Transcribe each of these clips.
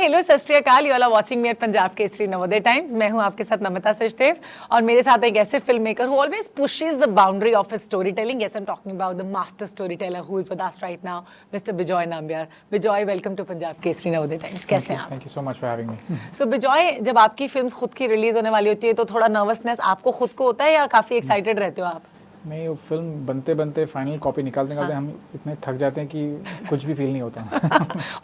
Hello Sat Shri Akal, you are watching me at Punjab Kesari Navodaya Times. मैं हूं आपके साथ नमिता सचदेव और मेरे साथ एक ऐसे film maker who always pushes the boundary of his storytelling. Yes, I'm talking about the master storyteller who is with us right now, Mr. Bejoy Nambiar. Bejoy, welcome to Punjab Kesari Navodaya Times. कैसे हैं आप? Thank you so much for having me. So Bejoy, जब आपकी films खुद की release होने वाली होती है तो थोड़ा नर्वसनेस आपको खुद को होता है या काफी एक्साइटेड रहते हो आप? नहीं, वो फिल्म बनते बनते फाइनल कॉपी निकालते हम इतने थक जाते हैं कि कुछ भी फील नहीं होता।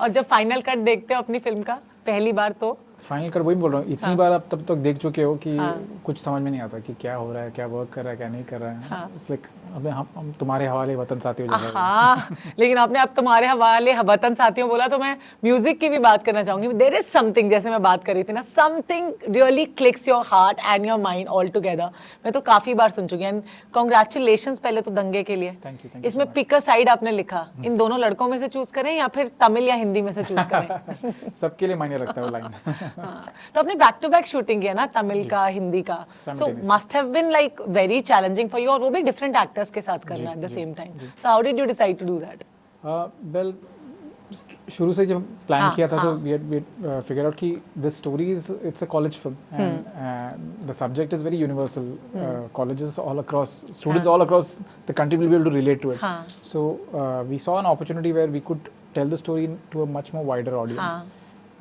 और जब फाइनल कट देखते हो अपनी फिल्म का पहली बार तो फाइनल कट वही बोल रहा हूँ, इतनी बार आप तब तक देख चुके हो कि कुछ समझ में नहीं आता कि क्या हो रहा है, क्या वर्क कर रहा है, क्या नहीं कर रहा है। इट्स लाइक अब हम तुम्हारे हवाले वतन साथी हो जाएगा। हाँ, लेकिन आपने अब तुम्हारे हवाले वतन साथियों बोला तो मैं म्यूजिक की भी बात करना चाहूंगी। देयर इज समथिंग, जैसे मैं बात कर रही थी ना, something really clicks your heart and your mind all together. मैं तो काफी बार सुन चुकी हूँ एंड कांग्रेचुलेशंस पहले तो दंगे के लिए। Thank you. इसमें पिक अ साइड आपने लिखा, इन दोनों लड़कों में से चूज करें या फिर तमिल या हिंदी में से चूज करें? सबके लिए मायने रखता है वो लाइन। तो आपने बैक टू बैक शूटिंग किया ना, तमिल का हिंदी का, so must have been like very challenging for you, और वो भी डिफरेंट एक्टर्स के साथ करना at the same time. So how did you decide to do that? Well, शुरू से जब प्लान किया था तो वी फिगर आउट कि this story is it's a college film and the subject is very universal. Colleges all across, students all across the country will be able to relate to it. So we saw an opportunity where we could tell the story to a much more wider audience.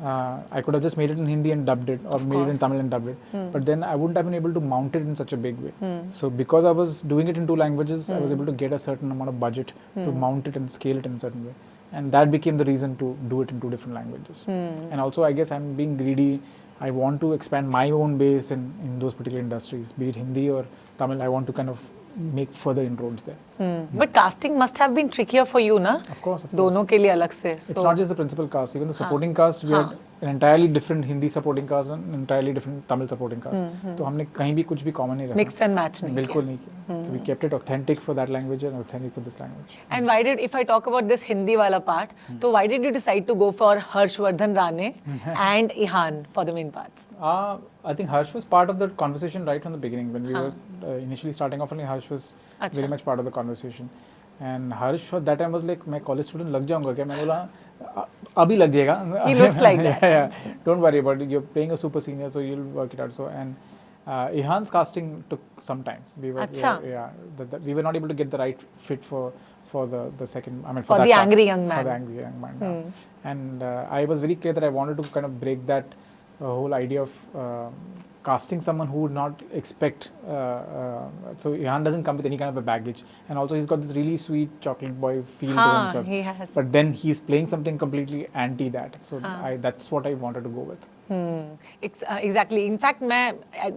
I could have just made it in Hindi and dubbed it, or made it in Tamil and dubbed it. But then I wouldn't have been able to mount it in such a big way. So because I was doing it in two languages, I was able to get a certain amount of budget to mount it and scale it in a certain way. And that became the reason to do it in two different languages. And also I guess I'm being greedy. I want to expand my own base in those particular industries, be it Hindi or Tamil. I want to kind of make further inroads there. But casting must have been trickier for you, na? Of course. दोनों के लिए अलग से. It's not just the principal cast, even the supporting cast. We had an entirely different Hindi supporting cast and an entirely different Tamil supporting cast. तो हमने कहीं भी कुछ भी common नहीं रखा. Mix and match नहीं. बिल्कुल नहीं किया. So we kept it authentic for that language and authentic for this language. And why did, if I talk about this Hindi वाला part, तो why did you decide to go for Harshvardhan Rane and Ihan for the main parts? I think Harsh was part of the conversation right from the beginning. When we were initially starting off, only Harsh was very much part of the conversation. And Harsh at that time was like, मैं college student लग जाऊँगा क्या? मैं बोला अभी लग जाएगा. He looks like that. Yeah. Don't worry about it. You're playing a super senior, so you'll work it out. So and Ihan's casting took some time. We were we were not able to get the right fit for the second. I mean for the angry young man. For the angry young man. And I was very clear that I wanted to kind of break that whole idea of casting someone who would not expect. So Ihan doesn't come with any kind of a baggage, and also he's got this really sweet chocolate boy feel to himself. He has. But then he's playing something completely anti that. So that's what I wanted to go with. Exactly. In fact, मैं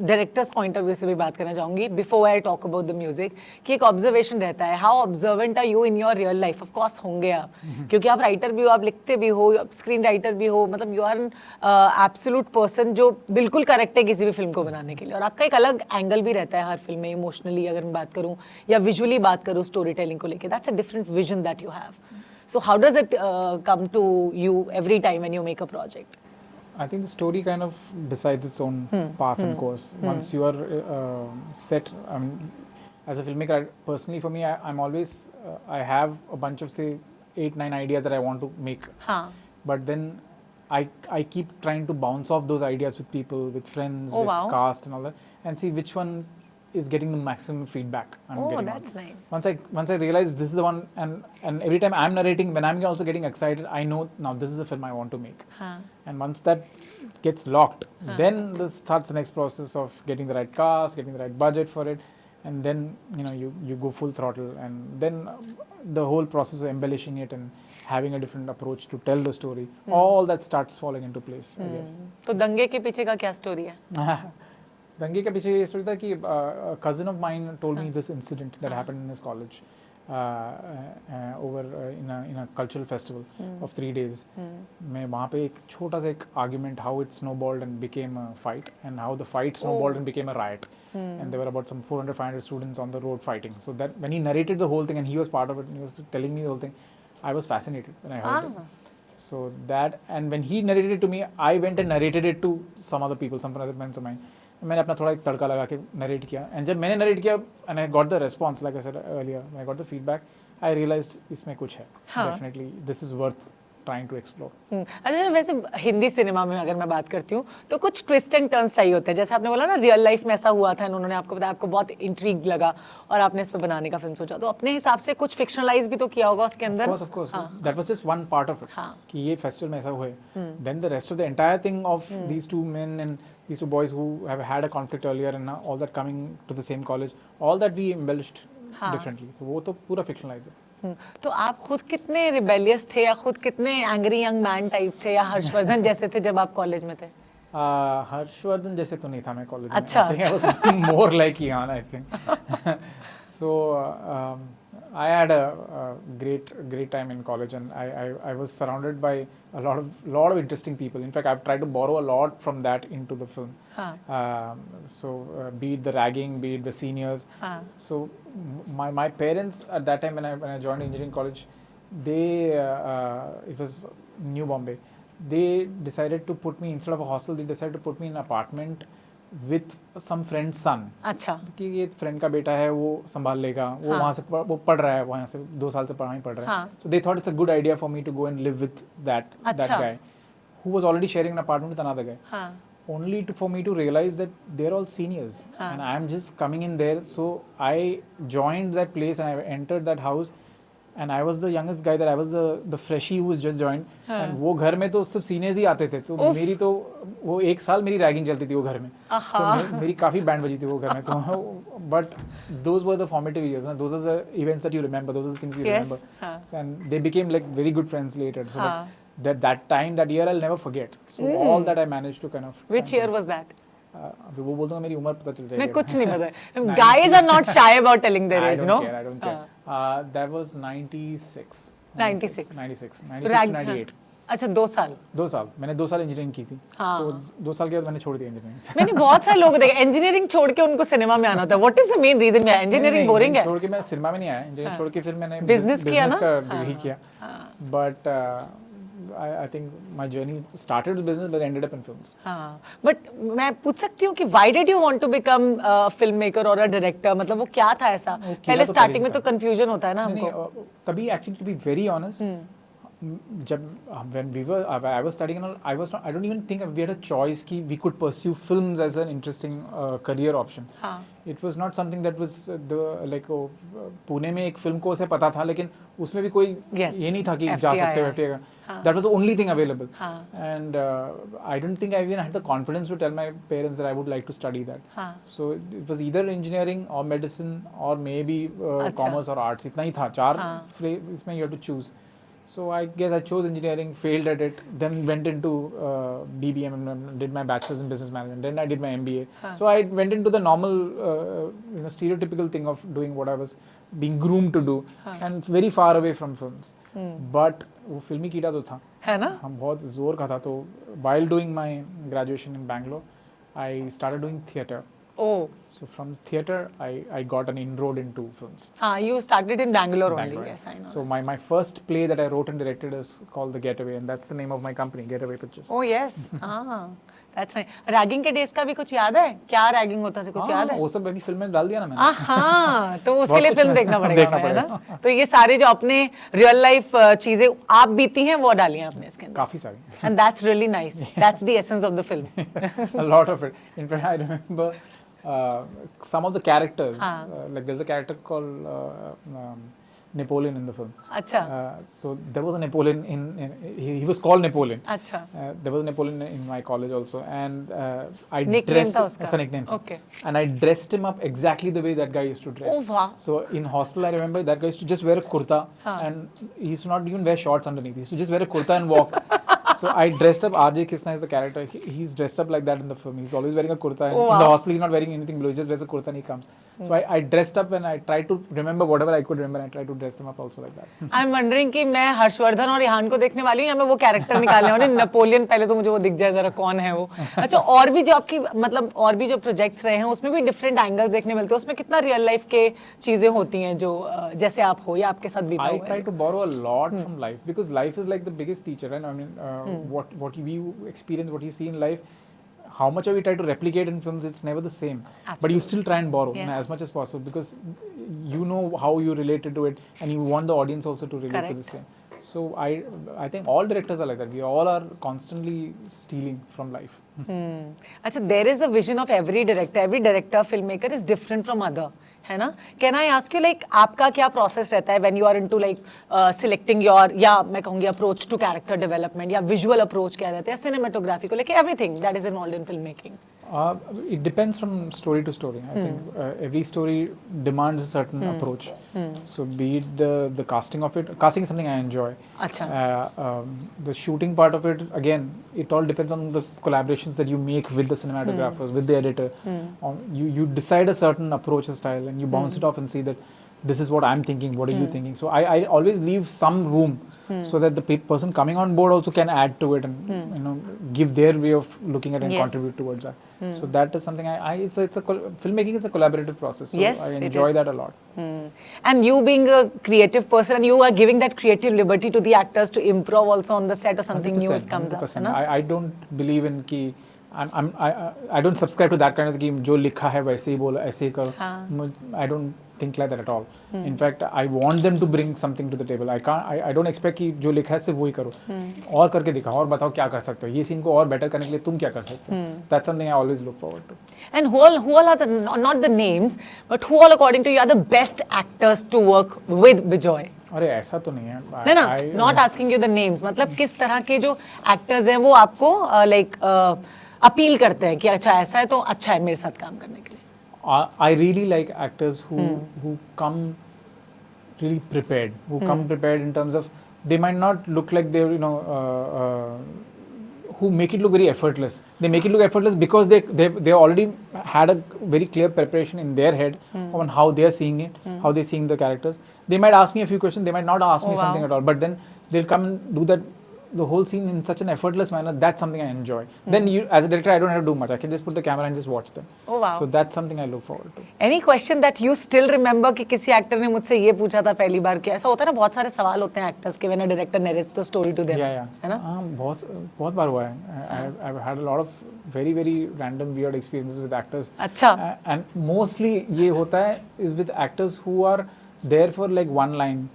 director's point of view से भी बात करना चाहूँगी before I talk about the music, कि एक observation रहता है, how observant are you in your real life? Of course होंगे आप, क्योंकि आप राइटर भी हो, आप लिखते भी हो, स्क्रीन राइटर भी हो, मतलब you are an absolute person जो बिल्कुल करेक्ट है किसी भी फिल्म को बनाने के लिए, और आपका एक अलग एंगल भी रहता है हर फिल्म में, इमोशनली अगर मैं बात करूँ या विजुअली बात करूँ स्टोरी टेलिंग को लेकर, that's a different vision that you have. So how does it come to you every time when you make a project? I think the story kind of decides its own path and course. Once you are set, I mean, as a filmmaker, personally for me, I'm always, I have a bunch of say 8-9 ideas that I want to make. But then I keep trying to bounce off those ideas with people, with friends, with cast and all that, and see which one is getting the maximum feedback I'm getting. That's nice. Once I realize this is the one, and every time I'm narrating, when I'm also getting excited, I know now this is a film I want to make. And once that gets locked, then this starts the next process of getting the right cast, getting the right budget for it, and then you go full throttle, and then the whole process of embellishing it and having a different approach to tell the story, all that starts falling into place, I guess. तो दंगे के पीछे का क्या story है? दंगे के पीछे ये स्टोरी था कि cousin of mine told me this incident that happened in his college over in a cultural festival of 3 days. मैं वहाँ पे एक छोटा सा एक argument, how it snowballed and became a fight, and how the fight snowballed and became a riot. And there were about some 400-500 students on the road fighting. So that when he narrated the whole thing and he was part of it and he was telling me the whole thing, I was fascinated when I heard it. So that, and when he narrated it to me, I went and narrated it to some other people, some other friends of mine. मैंने अपना थोड़ा एक तड़का लगा के narrate किया, and जब मैंने narrate किया and I got the response, like I said earlier, I got the feedback, I realized इसमें कुछ है, definitely this is worth trying to explore. अच्छा, वैसे हिंदी सिनेमा में अगर मैं बात करती हूँ तो कुछ ट्विस्ट एंड टर्न्स चाहिए होते हैं, जैसे आपने बोला ना रियल लाइफ में ऐसा हुआ था, उन्होंने आपको बताया, आपको बहुत इंट्रीग लगा और आपने इस पे बनाने का फिल्म सोचा, तो अपने हिसाब से कुछ फिक्शनलाइज भी तो किया होगा उसके अंदर. Of course. That was just one part of it. कि ये फेस्टिवल में ऐसा हुआ है. Then the rest of the entire thing of these two men and these two boys who have had a conflict earlier and all that coming to the same college, all that we embellished differently. So वो तो पूरा fictionalized है. तो आप खुद कितने rebellious थे या खुद कितने एंग्री यंग मैन टाइप थे या हर्षवर्धन जैसे थे जब आप कॉलेज में थे? हर्षवर्धन जैसे तो नहीं था मैं कॉलेज में. अच्छा. I think I was more like Ian, I think. So I had a great time in college, and I was surrounded by a lot of interesting people. In fact, I've tried to borrow a lot from that into the film. So be it the ragging, be it the seniors. So my parents at that time when I joined engineering college, they it was New Bombay. They decided to put me, instead of a hostel, they decided to put me in an apartment with some friend's son. अच्छा. कि ये friend का बेटा है, वो संभाल लेगा, वो वहाँ से वो पढ़ रहा है, वहाँ से 2 साल से वहाँ ही पढ़ रहा है. So they thought it's a good idea for me to go and live with that guy who was already sharing an apartment with another guy. Only for me to realize that they're all seniors and I'm just coming in there. So I joined that place and I entered that house. And I was the youngest guy there. I was the freshie who was just joined. And वो घर में तो सब seniors ही आते थे. तो मेरी तो वो 1 साल मेरी रैगिंग चलती थी वो घर में. So मेरी काफी बैंड बजी थी वो घर में. तो but those were the formative years. Those are the events that you remember. Those are the things you remember. And they became like very good friends later. So that time, that year, I'll never forget. So all that I managed to kind of. Which year was that? अभी वो बोलता हूँ मेरी उम्र पता चल जाएगी. नहीं, कुछ नहीं पता. Guys are not shy about telling their age, no? I don't care. That was 96. 96 to 98. अच्छा, 2 साल. 2 साल. मैंने 2 साल इंजीनियरिंग की थी. तो 2 साल के बाद मैंने छोड़ दिया इंजीनियरिंग. मैंने बहुत सारे लोग देखे इंजीनियरिंग छोड़ के उनको सिनेमा में आना था. What is the main reason? मैं इंजीनियरिंग बोरिंग है. छोड़ के मैं सिनेमा में नहीं आया. इंजीनियरिंग छोड़ के फिर मैंने बिजनेस किया ना. डिग्री किया. But I think my journey started with business but ended up in films. But मैं पूछ सकती हूँ कि why did you want to become a filmmaker or a director? मतलब वो क्या था ऐसा? पहले स्टार्टिंग में तो confusion होता है ना हमको. तभी actually to be very honest, जब when I was studying and all, I don't even think we had a choice कि we could pursue films as an interesting career option. It was not something that was like Pune में एक film को उसे पता था, लेकिन उसमें भी कोई ये नहीं था कि जा सकते हो FTA का. That was the only thing available. And I don't think I even had the confidence to tell my parents that I would like to study that. So it was either engineering or medicine or maybe commerce or arts. इतना ही था. 4 इसमें you have to choose. So I guess I chose engineering, failed at it, then went into BBM and did my bachelor's in business management. Then I did my MBA. So I went into the normal, stereotypical thing of doing what I was being groomed to do, and very far away from films. But वो फिल्मी कीड़ा तो था, है ना? हम बहुत जोर का था. तो while doing my graduation in Bangalore, I started doing theatre. Oh. So from theatre, I got an inroad into films. You started in Bangalore only. Yes, I know. So my first play that I wrote and directed is called The Getaway, and that's the name of my company, Getaway Pictures. Oh yes. That's right. Ragging के days का भी कुछ याद है? क्या ragging होता था, कुछ याद है? वो सब अभी फिल्म में डाल दिया ना मैंने. हाँ, तो उसके लिए फिल्म देखना पड़ेगा, है ना? तो ये सारे जो अपने रियल लाइफ चीजें आप बीती हैं वो डाली हैं आपने इसके अंदर. काफी सारी. And that's really nice. That's the essence of the film. A lot of it. In fact, I remember some of the characters. Like there's a character called Napoleon in the film. अच्छा. So there was a Napoleon he was called Napoleon. अच्छा. There was a Napoleon in my college also, and I nickname था उसका. Nickname. Okay. And I dressed him up exactly the way that guy used to dress. Oh wow. So in hostel, I remember that guy used to just wear a kurta, and he used to not even wear shorts underneath. He used to just wear a kurta and walk. So I dressed up. RJ Krishna is the character. He's dressed up like that in the film. He's always wearing a kurta. And in the hostel, he's not wearing anything below. He just wears a kurta and he comes. So I dressed up and I tried to remember whatever I could remember. And I tried to dress them up also like that. I'm wondering कि मैं हर्षवर्धन और इहान को देखने वाली हूँ या मैं वो कैरेक्टर निकालने वाली हूँ. नेपोलियन पहले तो मुझे वो दिख जाए जरा कौन है वो. अच्छा, और भी जो आपकी मतलब और भी जो प्रोजेक्ट्स रहे हैं उसमें भी डिफरेंट एंगल्स देखने मिलते हैं. उसमें कितना रियल लाइफ के चीजें होती हैं जो जैसे आप हो या आपके साथ बीता हुआ है. I try to borrow a lot from life because life is like the biggest teacher, right? I mean, what you experience, what you see in life, how much of you try to replicate in films, it's never the same. Absolutely. But you still try and borrow as much as possible because you know how you related to it, and you want the audience also to relate to the Correct. same. So I think all directors are like that. We all are constantly stealing from life. अच्छा, there is a vision of every director filmmaker is different from other, है ना? Can I ask you like आपका क्या process रहता है when you are into like selecting your, या मैं कहूँगी approach to character development, या visual approach क्या रहता है, cinematography को लेके everything that is involved in filmmaking? It depends from story to story. I think every story demands a certain approach. So be it the casting of it. Casting is something I enjoy. अच्छा. The shooting part of it, again, it all depends on the collaborations that you make with the cinematographers, with the editor. You decide a certain approach and style, and you bounce it off and see that this is what I'm thinking, what are you thinking. So I always leave some room so that the person coming on board also can add to it and you know, give their way of looking at it and Yes. contribute towards that. So that is something filmmaking is a collaborative process. So Yes, I it enjoy is. that a lot. And you being a creative person, and you are giving that creative liberty to the actors to improv also on the set, or something new it comes up, 100%. है ना? I don't believe in कि I don't subscribe to that kind of कि जो लिखा है वैसे ही बोलो, ऐसे ही करो. I don't think like that at all. In fact, I want them to bring something to the table. I don't expect कि जो लिखा है सिर्फ वही करो. और करके दिखाओ और बताओ क्या कर सकते हो. ये सीन को और बेटर करने के लिए तुम क्या कर सकते हो. That's something I always look forward to. And who all are the, not the names, but who all according to you are the best actors to work with Bejoy? अरे ऐसा तो नहीं है. नहीं ना, not asking you the names, मतलब किस तरह के जो actors हैं वो आपको like अपील करते हैं कि अच्छा ऐसा है तो अच्छा है मेरे साथ काम करने के लिए. I really like actors who come really prepared, who come prepared in terms of they might not look like they're who make it look very effortless. They make it look effortless because they already had a very clear preparation in their head on how they are seeing it, how they're seeing the characters. They might ask me a few questions, they might not ask me something at all, but then they'll come and do that the whole scene in such an effortless manner. That's something I enjoy. Then you, as a director, I don't have to do much. I can just put the camera and just watch them. Oh wow. So that's something I look forward to. Any question that you still remember कि किसी actor ने मुझसे ये पूछा था पहली बार, कि ऐसा होता है ना, बहुत सारे सवाल होते हैं एक्टर्स के when a director narrates the story to them. Yeah. है ना? बहुत बार हुआ है. I've had a lot of very random weird experiences with actors. अच्छा. And mostly ये होता है is with actors who are there for like one line,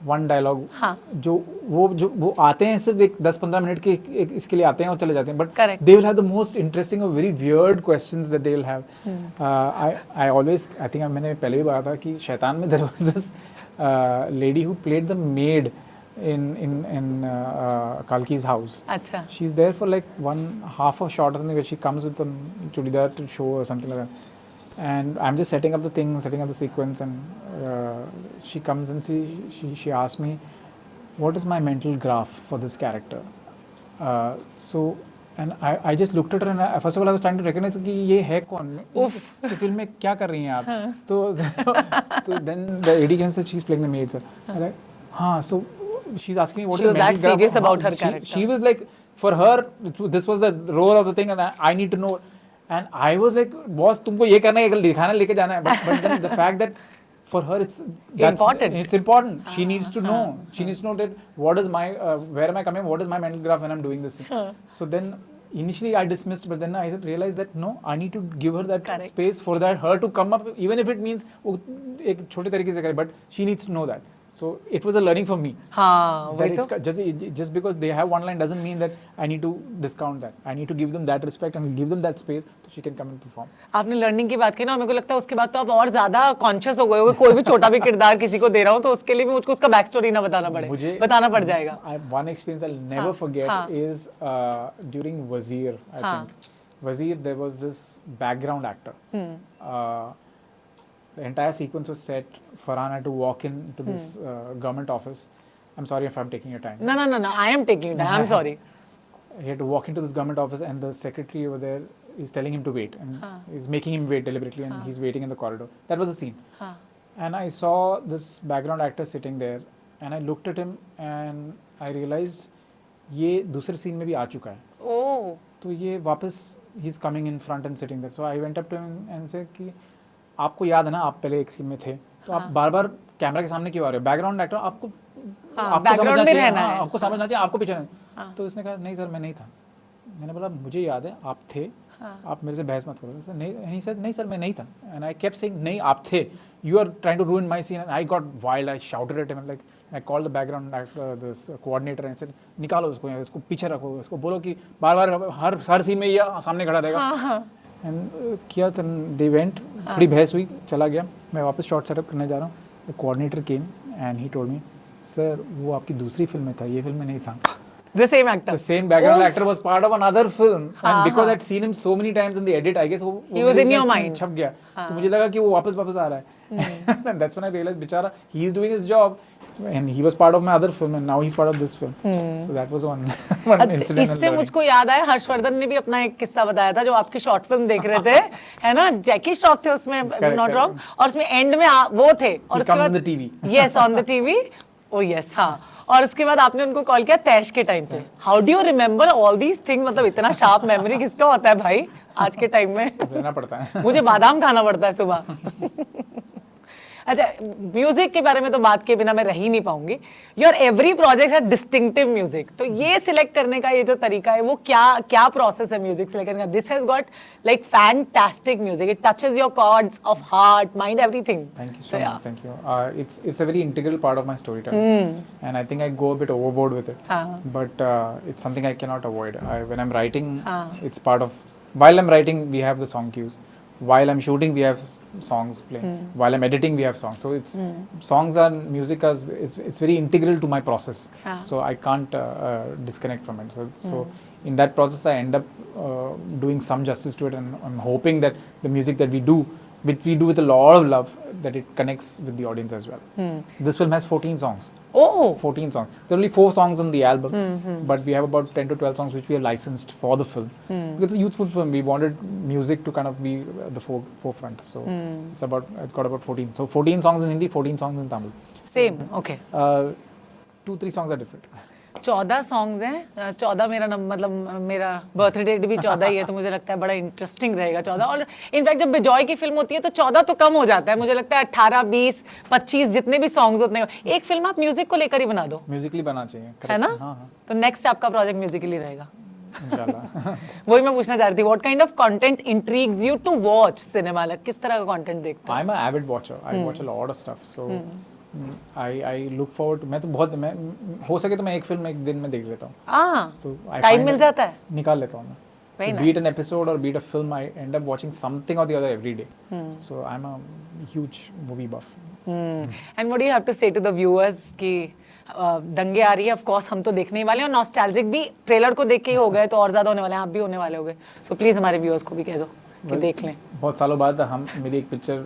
one dialogue. हाँ. जो वो आते हैं सिर्फ एक 10-15 मिनट के इसके लिए आते हैं और चले जाते हैं. But Correct. they will have the most interesting or very weird questions that they will have. I think मैंने पहले भी बताया था कि शैतान में there was this lady who played the maid in Kalki's house. अच्छा. She's there for like half a shot or something where she comes with a chudidar to show or something like that. And I'm just setting up the sequence, and she comes and she asks me, what is my mental graph for this character? So, and I just looked at her, and first of all I was trying to recognize कि ये है कौन, इस film में क्या कर रही हैं आप? तो then the AD came and said she's playing the maid, sir. I'm like, हाँ, so she's asking me what She is the mental was that graph. serious about her character. She was like, for her, this was the role of the thing, and I need to know. And I was like, boss, तुमको ये करना है, ये दिखाना लेके जाना है. But then the fact that for her it's important. It's important. She needs to know. She needs to know that what is my where am I coming? What is my mental graph when I'm doing this? So then initially I dismissed, but then I realized that no, I need to give her that Correct. space for that her to come up, even if it means वो एक छोटे तरीके से करे, but she needs to know that. So it was a learning for me. हाँ, वही तो. Just because they have one line doesn't mean that I need to discount that. I need to give them that respect and give them that space so she can come and perform. आपने learning की बात की ना, मेरे को लगता है उसके बाद तो आप और ज्यादा कॉन्शियस हो गए होगे. कोई भी छोटा भी किरदार किसी को दे रहा हूँ तो उसके लिए भी मुझको उसका बैक स्टोरी ना बताना पड़े, बताना पड़ जाएगा. One experience I'll never forget is during Wazir, I think. Wazir, there was this background actor. The entire sequence was set. Farhan had to walk into this government office. I'm sorry if I'm taking your time. No. I am taking your time. I'm sorry. He had to walk into this government office, and the secretary over there is telling him to wait, and he's making him wait deliberately, and he's waiting in the corridor. That was the scene. And I saw this background actor sitting there, and I looked at him, and I realized ये दूसरे scene में भी आ चुका है. Oh. तो ये वापस he's coming in front and sitting there. So I went up to him and said कि आपको याद है ना, आप पहले एक सीन में थे, तो आप बार-बार कैमरा के सामने क्यों आ रहे हो? बैकग्राउंड एक्टर आपको बैकग्राउंड में रहना है, आपको समझना चाहिए, आपको पीछे नहीं. तो उसने कहा नहीं सर मैं नहीं था. मैंने बोला मुझे याद है आप थे, आप मेरे से बहस मत करो। सर नहीं सर मैं नहीं था। एंड आई केप्ट सेइंग नहीं आप थे, you are trying to ruin my scene. And I got wild, I shouted at him, like I called the background actor, this coordinator, and said निकालो इसको पीछे रखो, इसको बोलो कि बार-बार हर सीन में ये सामने खड़ा रहेगा। एंड किया तो दे वेंट, थोड़ी बहस हुई, चला गया। मैं वापस शॉट सेटअप करने जा रहा हूँ, the coordinator came and he told me, sir वो आपकी दूसरी फिल्म में था, ये फिल्म में नहीं था। The same actor. The same background actor was part of another film, and because I'd seen him so many times in the edit, I guess He was in your mind. छप गया, तो मुझे लगा कि वो वापस आ रहा है। And that's when I realized, बेचारा, he is doing his job, and he was part of my other film, and now he's part of this film. So that was one incident. इससे मुझको याद आया, हर्षवर्धन ने भी अपना एक किस्सा बताया था, जो आपकी शॉर्ट फिल्म देख रहे थे, है ना, जैकी श्रॉफ थे उसमें, नॉट रॉन्ग, और उसमें एंड में वो थे, और उसके बाद yes on the TV, O yes, हाँ, और उसके बाद आपने उनको कॉल किया तैश के टाइम पे। How do you remember all these thing? मतलब इतना शार्प मेमोरी किसका होता है भाई आज के टाइम में? रहना पड़ता है। मुझे बादाम खाना पड़ता है सुबह। अच्छा, म्यूजिक के बारे में तो बात के बिना मैं रह ही नहीं पाऊंगी। योर एवरी प्रोजेक्ट है डिस्टिंक्टिव म्यूजिक, तो ये सिलेक्ट करने का ये जो तरीका है, वो क्या प्रोसेस है म्यूजिक सिलेक्ट करने का? This has got like fantastic music, it touches your chords of heart, mind, everything. Thank you so much, thank you. It's a very integral part of my storytelling, and I think I go a bit overboard with it, but it's something I cannot avoid. When I'm writing, it's part of, while I'm writing we have the song cues, while I'm shooting we have songs playing, while I'm editing we have songs, so it's songs and music it's very integral to my process, so I can't disconnect from it. So in that process I end up doing some justice to it, and I'm hoping that the music that we do, which we do with a lot of love, that it connects with the audience as well. This film has 14 songs. Oh, 14 songs. There are only 4 songs on the album, but we have about 10 to 12 songs which we have licensed for the film. Because it's a youthful film, we wanted music to kind of be the forefront. So it's got about 14. So 14 songs in Hindi, 14 songs in Tamil. same, okay. 2-3 songs are different. 14 songs हैं, 14 मेरा मतलब मेरा birthday date भी 14 ही है, तो मुझे लगता है बड़ा इंटरेस्टिंग रहेगा 14। और इनफैक्ट जब बिजॉय की फिल्म होती है तो 14 तो कम हो जाता है, मुझे लगता है 18, 20, 25 जितने भी सॉन्ग्स उतने। एक फिल्म आप म्यूजिक को लेकर ही बना दो, म्यूजिकली बना चाहिए, है ना? हाँ। तो नेक्स्ट आपका प्रोजेक्ट म्यूजिकली रहेगा इंशाल्लाह। वही मैं पूछना चाह रही थी, what kind of content intrigues you to watch cinema? किस तरह का कंटेंट देखते हो? I am a avid watcher, I watch a lot of stuff, so I look forward. मैं तो बहुत, मैं हो सके तो मैं एक फिल्म एक दिन में देख लेता हूँ, तो टाइम मिल जाता है, निकाल लेता हूँ मैं। So be it an episode or be it a film, I end up watching something or the other every day. So I'm a huge movie buff. And what do you have to say to the viewers कि दंगे आ रही है? Of course हम तो देखने ही वाले हैं, और नॉस्टैल्जिक भी ट्रेलर को देख के ही हो गए, तो और ज्यादा होने वाले हैं, आप भी होने वाले हो गए। सो प्लीज हमारे व्यूअर्स को भी कह दो कि देख लें। बहुत सालों बाद मेरी एक पिक्चर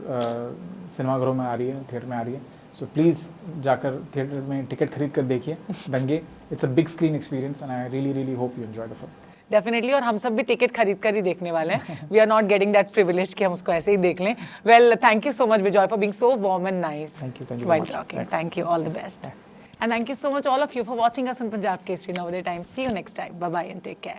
सिनेमाघरों में आ रही है, थिएटर में आ रही है, सो प्लीज़ जाकर थिएटर में टिकट खरीद कर देखिए दंगे। It's a big screen experience and I really really hope you enjoy the film. Definitely, और हम सब भी टिकट खरीद कर ही देखने वाले हैं। We are not getting that privilege कि हम उसको ऐसे ही देख लें। Well, thank you so much Bijoy for being so warm and nice. Thank you while talking. Thank you, all the best, and thank you so much all of you for watching us on Punjab Kesari Navodaya Times. See you next time, bye bye and take care.